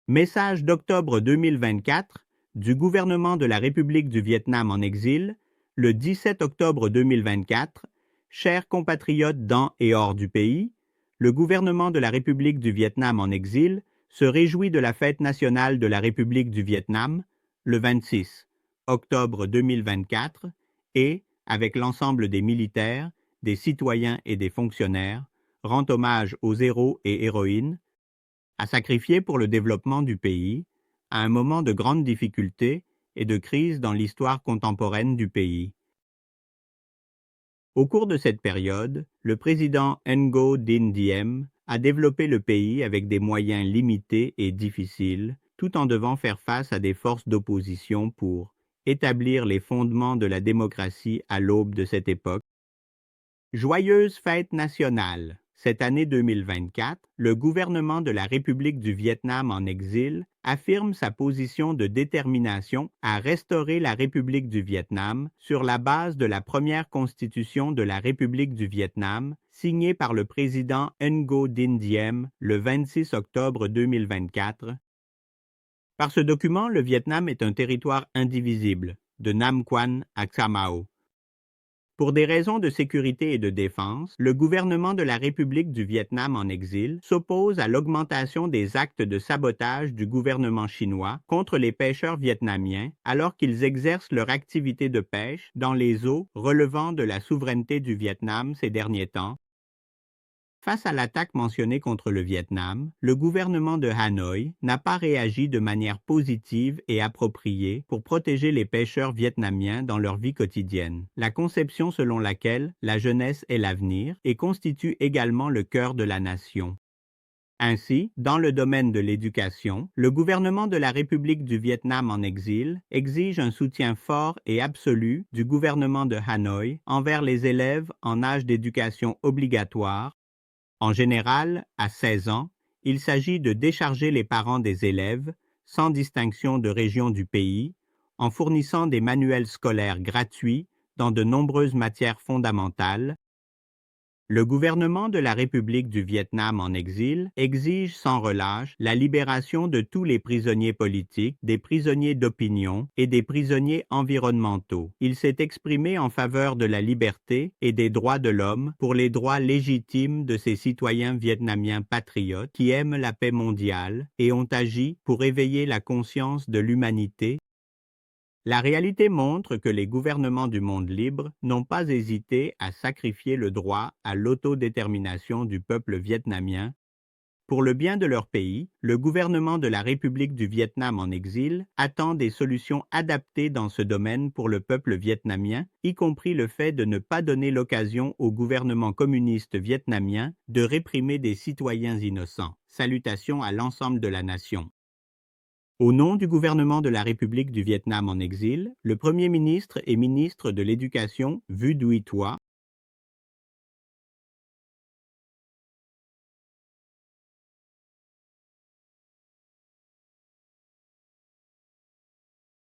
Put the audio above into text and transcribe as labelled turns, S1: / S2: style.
S1: Message d'octobre 2024 du gouvernement de la République du Vietnam en exil, le 17 octobre 2024. Chers compatriotes dans et hors du pays, le gouvernement de la République du Vietnam en exil se réjouit de la fête nationale de la République du Vietnam, le 26 octobre 2024, et, avec l'ensemble des militaires, des citoyens et des fonctionnaires, rend hommage aux héros et héroïnes, à sacrifier pour le développement du pays, à un moment de grande difficulté et de crise dans l'histoire contemporaine du pays. Au cours de cette période, le président Ngo Dinh Diem a développé le pays avec des moyens limités et difficiles, tout en devant faire face à des forces d'opposition pour établir les fondements de la démocratie à l'aube de cette époque. Joyeuse fête nationale! Cette année 2024, le gouvernement de la République du Vietnam en exil affirme sa position de détermination à restaurer la République du Vietnam sur la base de la première constitution de la République du Vietnam, signée par le président Ngo Dinh Diem le 26 octobre 2024. Par ce document, le Vietnam est un territoire indivisible, de Nam Quan à Ksamao. Pour des raisons de sécurité et de défense, le gouvernement de la République du Vietnam en exil s'oppose à l'augmentation des actes de sabotage du gouvernement chinois contre les pêcheurs vietnamiens alors qu'ils exercent leur activité de pêche dans les eaux relevant de la souveraineté du Vietnam ces derniers temps. Face à l'attaque mentionnée contre le Vietnam, le gouvernement de Hanoï n'a pas réagi de manière positive et appropriée pour protéger les pêcheurs vietnamiens dans leur vie quotidienne. La conception selon laquelle la jeunesse est l'avenir et constitue également le cœur de la nation. Ainsi, dans le domaine de l'éducation, le gouvernement de la République du Vietnam en exil exige un soutien fort et absolu du gouvernement de Hanoï envers les élèves en âge d'éducation obligatoire. En général, à 16 ans, il s'agit de décharger les parents des élèves, sans distinction de région du pays, en fournissant des manuels scolaires gratuits dans de nombreuses matières fondamentales. Le gouvernement de la République du Vietnam en exil exige sans relâche la libération de tous les prisonniers politiques, des prisonniers d'opinion et des prisonniers environnementaux. Il s'est exprimé en faveur de la liberté et des droits de l'homme pour les droits légitimes de ces citoyens vietnamiens patriotes qui aiment la paix mondiale et ont agi pour éveiller la conscience de l'humanité. La réalité montre que les gouvernements du monde libre n'ont pas hésité à sacrifier le droit à l'autodétermination du peuple vietnamien. Pour le bien de leur pays, le gouvernement de la République du Vietnam en exil attend des solutions adaptées dans ce domaine pour le peuple vietnamien, y compris le fait de ne pas donner l'occasion au gouvernement communiste vietnamien de réprimer des citoyens innocents. Salutations à l'ensemble de la nation. Au nom du gouvernement de la République du Vietnam en exil, le Premier ministre et ministre de l'Éducation, Vu Duy Toa,